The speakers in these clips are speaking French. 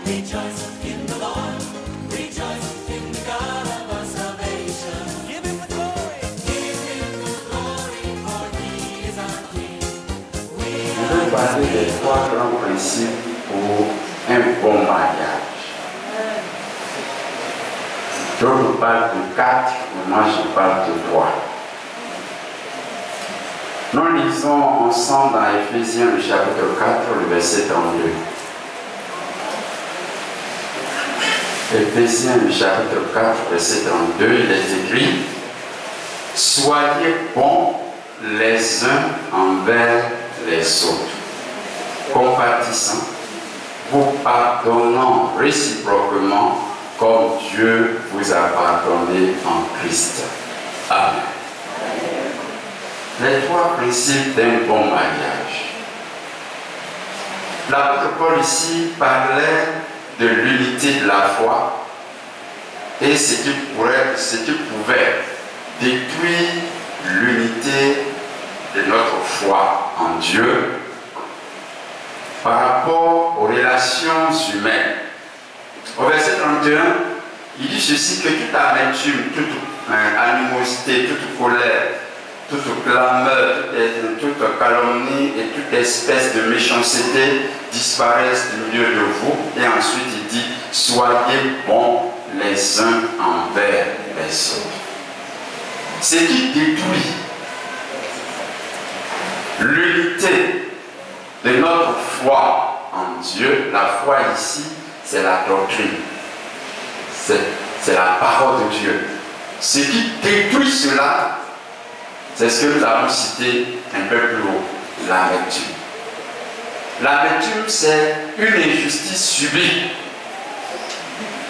Je vais parler des 3 grands principes pour un bon mariage. D'autres parlent de 4, mais moi je parle de 3. Nous lisons ensemble dans Éphésiens le chapitre 4, le verset 32. Éphésiens le chapitre 4, verset 32, il est écrit: soyez bons les uns envers les autres, compatissants, vous pardonnant réciproquement comme Dieu vous a pardonné en Christ. Amen. Les 3 principes d'un bon mariage. L'apôtre Paul ici parlait de l'unité de la foi et ce qui pouvait détruire l'unité de notre foi en Dieu par rapport aux relations humaines. Au verset 31, il dit ceci: que toute amertume, toute animosité, toute colère, toute clameur, toute calomnie et toute espèce de méchanceté disparaissent du milieu de vous. Et ensuite il dit: soyez bons les uns envers les autres. Ce qui détruit l'unité de notre foi en Dieu, la foi ici, c'est la doctrine, c'est la parole de Dieu. Ce qui détruit cela, c'est ce que nous avons cité un peu plus haut, l'amertume. L'amertume, c'est une injustice subie.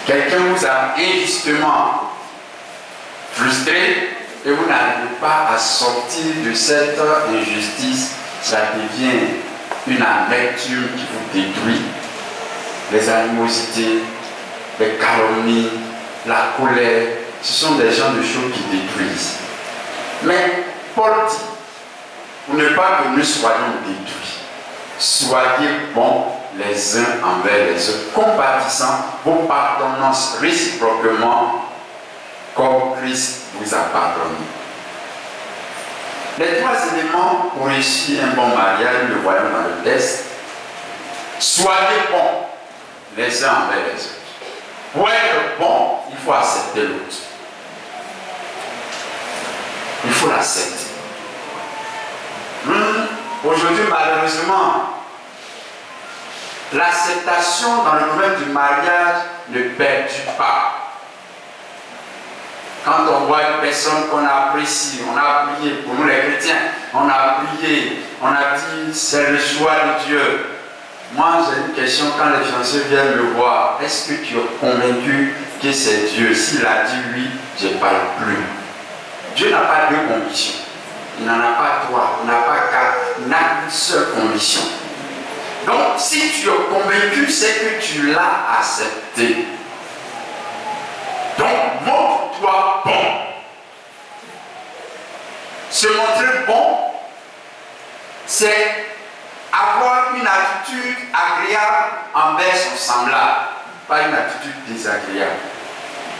Quelqu'un vous a injustement frustré et vous n'arrivez pas à sortir de cette injustice, ça devient une amertume qui vous détruit. Les animosités, les calomnies, la colère, ce sont des genres de choses qui détruisent. Mais Paul dit, pour ne pas que nous soyons détruits, soyez bons les uns envers les autres, compatissants, vous pardonnant réciproquement comme Christ vous a pardonné. Les 3 éléments pour réussir un bon mariage, nous le voyons dans le texte. Soyez bons les uns envers les autres. Pour être bon, il faut accepter l'autre. Il faut l'accepter. Aujourd'hui, malheureusement, l'acceptation dans le domaine du mariage ne perdure pas. Quand on voit une personne qu'on apprécie, on a prié, pour nous les chrétiens, on a prié, on a dit c'est le choix de Dieu. Moi j'ai une question, quand les fiancés viennent me voir, est-ce que tu es convaincu que c'est Dieu? S'il a dit oui, je ne parle plus. Dieu n'a pas 2 convictions. Il n'en a pas 3, il n'en a pas 4, il n'a qu'une seule conviction. Donc si tu es convaincu, c'est que tu l'as accepté. Donc montre-toi bon. Se montrer bon, c'est avoir une attitude agréable envers son semblable, pas une attitude désagréable.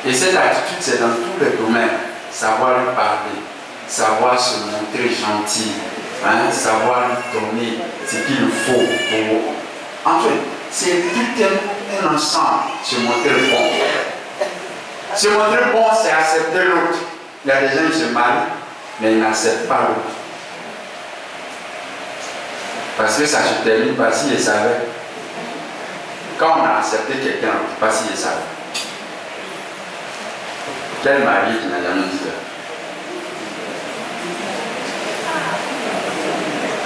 Et cette attitude, c'est dans tous les domaines. Savoir lui parler, savoir se montrer gentil, savoir lui donner ce qu'il faut pour... En fait, c'est tout un ensemble, se montrer bon. Se montrer bon, c'est accepter l'autre. Il y a des gens qui se marient, mais ils n'acceptent pas l'autre. Parce que ça se termine par s'ils savaient. Quand on a accepté quelqu'un, pas s'ils savaient. Quel mari qui n'a jamais dit ça?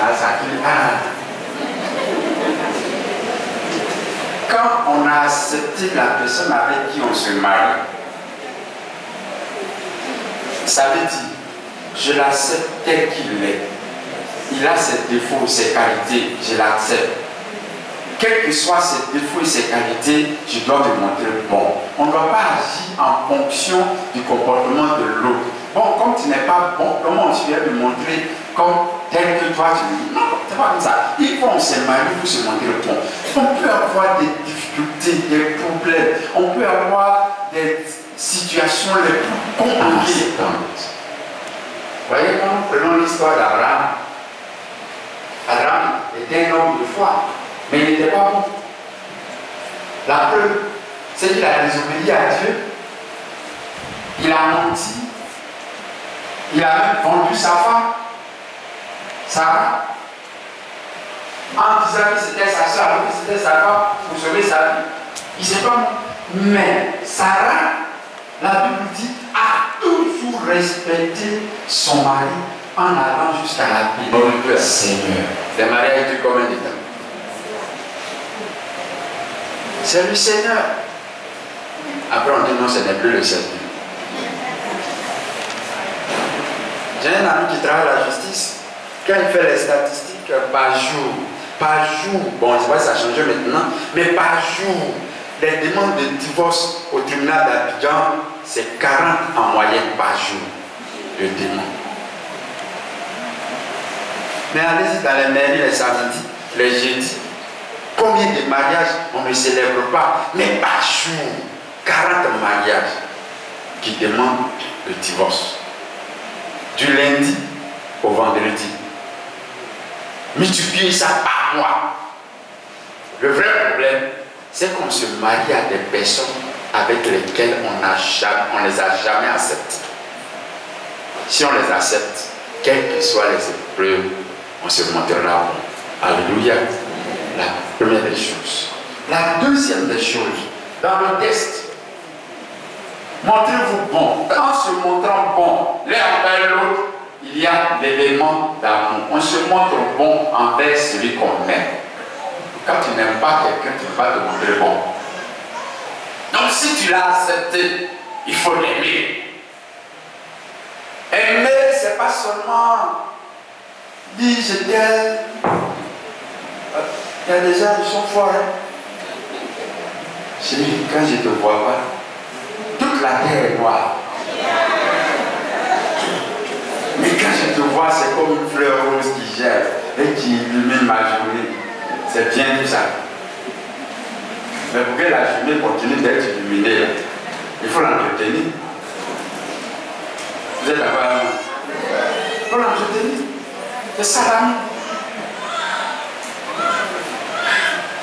Ah, ça crie. Ah. Quand on a accepté la personne avec qui on se marie, ça veut dire, je l'accepte tel qu'il est. Il a ses défauts, ses qualités, je l'accepte. Quels que soient ses défauts et ses qualités, je dois me montrer bon. On ne doit pas agir en fonction du comportement de l'autre. Bon, comme tu n'es pas bon, comment tu viens me montrer comme tel que toi tu dis? Non, c'est pas comme ça. Il faut se marier pour se montrer bon. On peut avoir des difficultés difficultés, des problèmes. On peut avoir des situations les plus compliquées. Vous voyez, quand nous prenons l'histoire d'Abraham, Abraham était un homme de foi, mais il n'était pas bon. La preuve, c'est qu'il a désobéi à Dieu. Il a menti. Il a même vendu sa femme, Sarah, en disant que c'était sa soeur, alors que c'était sa femme pour sauver sa vie. Il ne sait pas. Mais Sarah, la Bible dit, a toujours respecté son mari en allant jusqu'à la paix. Seigneur. Le mariage dure combien de temps? C'est le Seigneur. Après on dit non, ce n'est plus le Seigneur. J'ai un ami qui travaille à la justice. Quand il fait les statistiques par jour, bon, je sais pas si ça a changé maintenant, mais par jour, les demandes de divorce au tribunal d'Abidjan, c'est 40 en moyenne par jour de demandes. Mais allez-y dans les mairies les samedis, les jeudis, combien de mariages on ne célèbre pas, mais par jour, 40 mariages qui demandent le divorce. Du lundi au vendredi. Multipliez ça par mois. Le vrai problème, c'est qu'on se marie à des personnes avec lesquelles on ne les a jamais acceptées. Si on les accepte, quelles que soient les épreuves, on se montrera bon. Alléluia. La première des choses. La deuxième des choses, dans le test, montrez-vous bon. En se montrant bon, l'un envers l'autre, il y a l'élément d'amour. On se montre bon envers celui qu'on aime. Quand tu n'aimes pas quelqu'un, tu ne vas pas te montrer bon. Donc si tu l'as accepté, il faut l'aimer. Aimer, c'est pas seulement dire je t'aime. Il y a des gens qui sont forts. Chérie, quand je ne te vois pas, toute la terre est noire. Mais quand je te vois, c'est comme une fleur rose qui gèle et qui illumine ma journée. C'est bien tout ça. Mais pour que la journée continue d'être illuminée, il faut l'entretenir. Vous êtes d'accord avec moi? Il faut l'entretenir. C'est ça l'amour.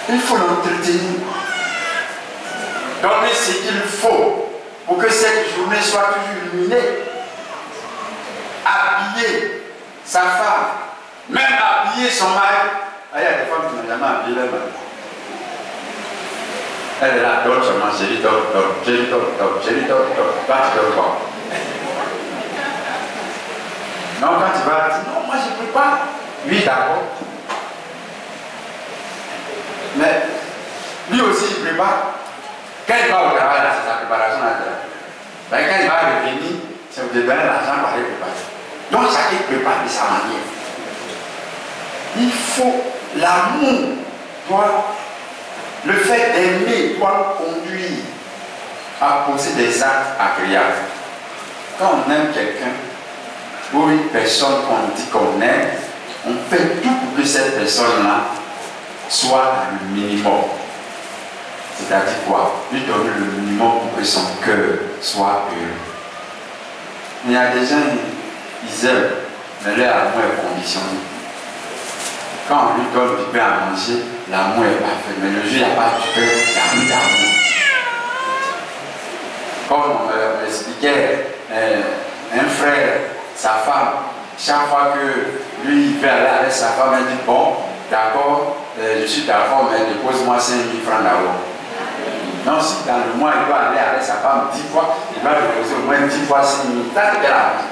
Il faut l'entretenir. Donner ce qu'il faut pour que cette journée soit toujours illuminée. Habiller sa femme, même habiller son mari. Ah, il y a des femmes qui n'ont jamais habillé leur mari. Elle est là, dort seulement, chérie, dort, chérie, dort, chérie, dort, toi tu dors pas. Non, quand tu vas dire, non, moi je ne peux pas. Oui, d'accord. Mais lui aussi il prépare. Quand il va au travail, c'est sa préparation à travail. Ben, quand il va revenir, c'est vous donner l'argent pour aller préparer. Donc chacun prépare de sa manière. Il faut l'amour, le fait d'aimer doit conduire à poser des actes agréables. Quand on aime quelqu'un ou une personne qu'on dit qu'on aime, on fait tout pour que cette personne-là soit le minimum. C'est-à-dire quoi? Lui donner le minimum pour que son cœur soit heureux. Il y a des gens, ils aiment, mais leur amour est conditionné. Quand on lui donne du pain à manger, l'amour est parfait. Mais le jour, il n'y a pas du pain, il n'y a plus d'amour. Comme on m'expliquait, un frère, sa femme, chaque fois que lui il veut aller avec sa femme, elle dit bon, d'accord, je suis d'accord, mais dépose-moi 5 000 francs d'abord. Non, si dans le mois il doit aller avec sa femme 10 fois, il va déposer au moins 10 fois 5 000. Ça, c'est la vie.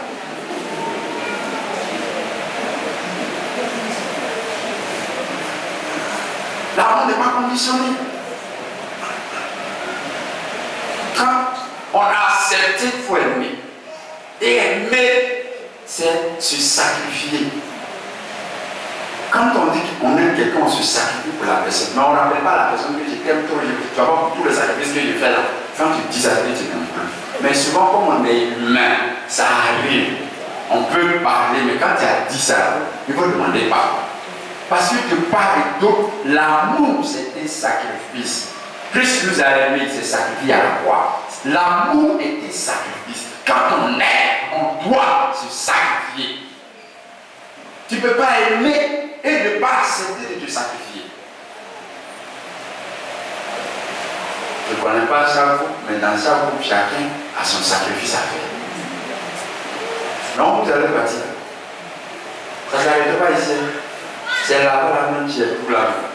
L'amour n'est pas conditionné. Quand on a accepté, il faut aimer. Et aimer, c'est se sacrifier. Quand on dit qu'on aime quelqu'un, on se sacrifie pour la personne. Mais on ne rappelle pas la personne que je t'aime trop. Tu vas voir pour tous les sacrifices que je fais là. Quand tu dis ça, tu n'aimes plus. Mais souvent, comme on est humain, ça arrive. On peut parler, mais quand tu as dit ça, il faut demander pardon. Parce que de part et d'autre, l'amour, c'est un sacrifice. Christ nous a aimés, il s'est sacrifié à la croix. L'amour était sacrifice. Quand on aime, on doit se sacrifier. Tu ne peux pas aimer et ne pas accepter de te sacrifier. Je ne connais pas chaque groupe, mais dans chaque groupe, chacun a son sacrifice à faire. Non, vous allez partir. Ça ne s'arrête pas ici. C'est là-bas la même chose pour la vie.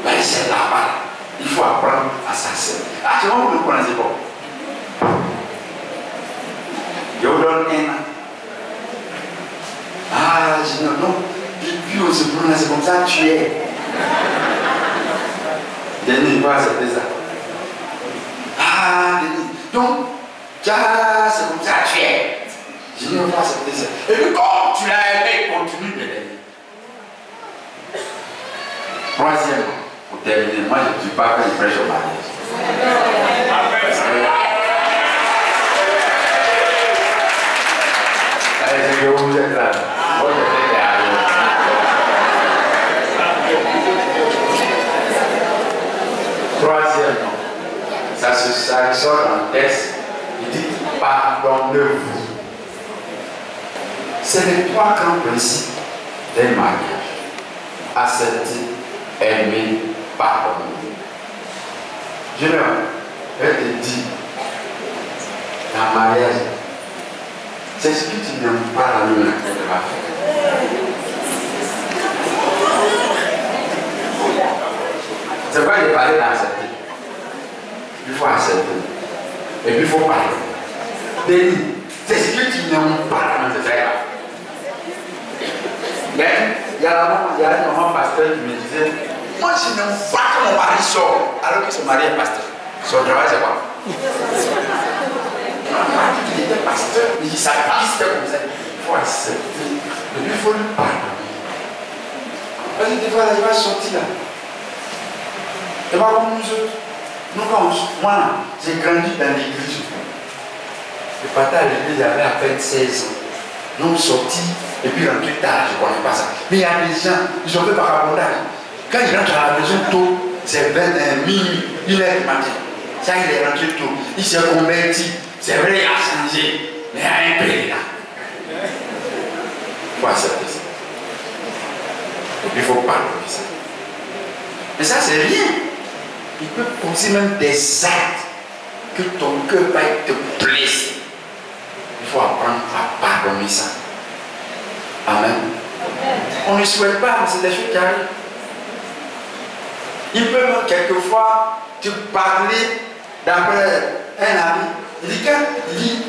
Mais c'est là-bas. Il faut apprendre à s'accepter. Ah, tu vois, vous ne connaissez pas. Je vous donne un an. Ah, je dis non. Puis on se prononce, c'est comme ça, tu es. Denis, il va accepter ça. Ah, Denis. Donc, c'est comme ça, tu es. Je dis, on va accepter ça. Et puis, comme tu l'as aimé, continue de l'aimer. Troisièmement, pour terminer, moi je ne dis pas quand il prêche au mariage. Allez, c'est que vous êtes là. Moi je sais qu'il y a rien. Troisièmement, ça sort dans le texte, il dit pardonnez-vous. C'est les trois grands principes d'un mariage. Accepter, aimer, pardonner. Je te dis, dans le mariage, c'est ce que tu n'aimes pas la lune qu'elle va faire. C'est pas de parler d'accepter. Il faut accepter. Et puis il faut parler. Denis, c'est ce que tu n'aimes pas la lune de faire. Mais il y a un moment pasteur qui me disait, moi je n'aime pas que mon mari sort alors que son mari est pasteur. Son travail c'est quoi? Il était pasteur, il dit ça existe comme ça. Il faut accepter. Et puis il faut lui pardonner. Parce que des fois il va sortir là. Et pas comme nous autres. Moi j'ai grandi dans l'église. Le pasteur à l'église avait à peine 16 ans. Nous sortis. Et puis rentré tard, je ne connais pas ça. Mais il y a des gens, ils ont fait vagabondage. Quand ils rentrent à la maison tôt, c'est 21 minuit, 1h du matin. Ça, il est rentré tôt. Il s'est converti. C'est vrai, il a changé. Mais il y a un peu là. Il faut accepter ça. Et puis il faut pardonner ça. Mais ça, c'est rien. Il peut poser même des actes que ton cœur va te blesser. Il faut apprendre à pardonner ça. Amen. On ne souhaite pas, mais c'est des choses qui arrivent. Il peut même quelquefois te parler d'après un ami. Il dit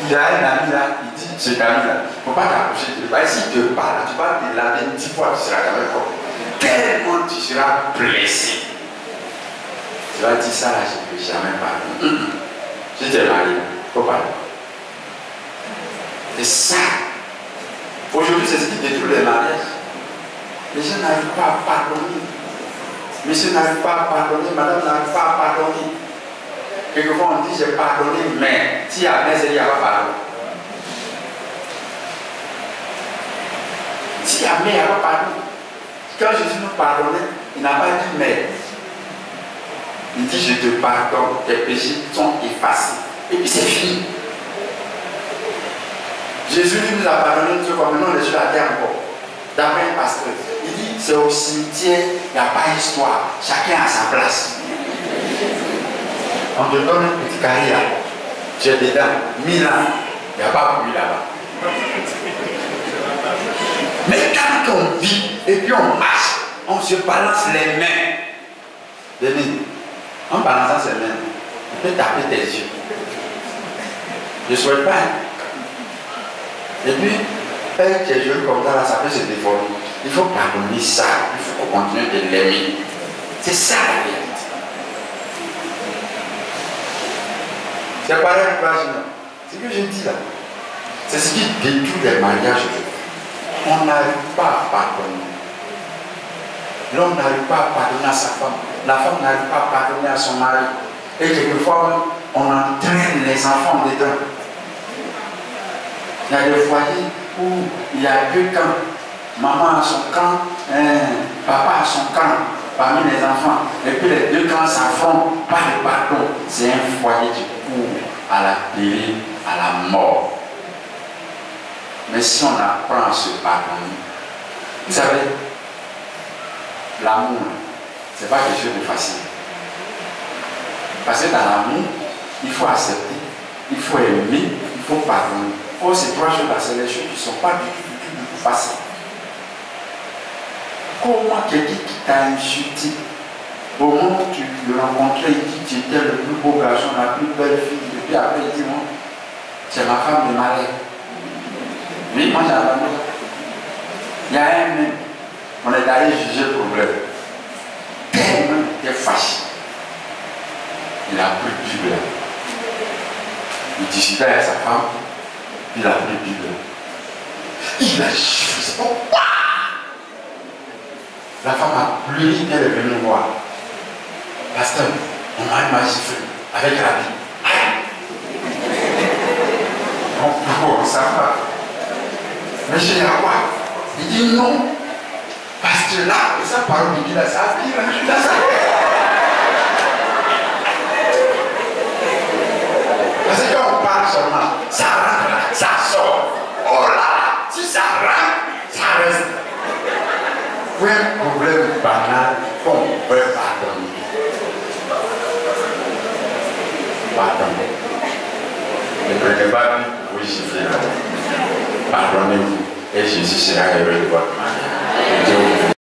il a un ami là, il dit cet ami là, il ne faut pas t'approcher. S'il te parle, tu vas te laver 10 fois, tu seras quand même fort. Tellement tu seras blessé. Tu vas dire ça là, je ne peux jamais parler. Si tu es marié, il ne faut pas. C'est ça. Aujourd'hui, c'est ce qui détruit les mariages. Les gens n'arrivent pas à pardonner. Monsieur n'arrive pas à pardonner, madame n'arrive pas à pardonner. Quelquefois, on dit j'ai pardonné, mais s'il y a rien, c'est qu'il n'y a pas pardon. S'il y a mais, il n'y a pas pardon. Quand Jésus nous pardonnait, il n'a pas dit mais. Il dit je te pardonne, tes péchés sont effacés. Et puis c'est fini. Jésus lui nous a pardonné, nous comme maintenant on est sur la terre encore. D'après un pasteur, il dit c'est au cimetière, il n'y a pas d'histoire, chacun a sa place. On te donne un petit carré là, tu es dedans, 1000 ans, il n'y a pas bruit là-bas. Mais quand on vit et puis on marche, on se balance les mains. Denis, en balançant ses mains, tu peux taper tes yeux. Je ne souhaite pas. Et puis, faire tes yeux comme ça, ça peut se déformer. Il faut pardonner ça. Il faut continuer de l'aimer. C'est ça la vérité. C'est pareil pour la Chine. C'est ce que je dis là. C'est ce qui détruit les mariages. On n'arrive pas à pardonner. L'homme n'arrive pas à pardonner à sa femme. La femme n'arrive pas à pardonner à son mari. Et quelquefois, on entraîne les enfants dedans. Il y a des foyers où il y a deux camps. Maman a son camp, papa a son camp parmi les enfants. Et puis les deux camps s'affrontent. pas de pardon, c'est un foyer qui court à la péril, à la mort. Mais si on apprend à se pardonner, vous savez, l'amour, ce n'est pas quelque chose de facile. Parce que dans l'amour, il faut accepter, il faut aimer, il faut pardonner. Oh, ces trois choses-là, c'est les choses qui ne sont pas du tout faciles. Comment quelqu'un qui t'a insulté, au moment où tu le rencontrais, il dit que tu étais le plus beau garçon, la plus belle fille, et puis après il dit, moi, c'est ma femme de malheur. Oui, moi j'ai abandonné. Il y a un même, on est allé juger le problème. Tellement il était fâché. Il a pris du Bible. Il discutait avec sa femme, puis il a pris du Bible. Il a jugé. La femme a pleuré, elle est venue me voir. Pasteur, on m'a giflé avec la vie. On ça va. Mais j'ai la quoi? Il dit non. Parce que là, ça parle de Dieu, ça a pris la ça. Parce que quand on parle seulement, ça rentre là, ça sort. Oh là là, si ça rentre, ça reste. Pour un problème banal, on peut pardonner. Pardonnez. Ne prenez pas vous gifler. Pardonnez-vous. Et Jésus sera heureux de votre manière.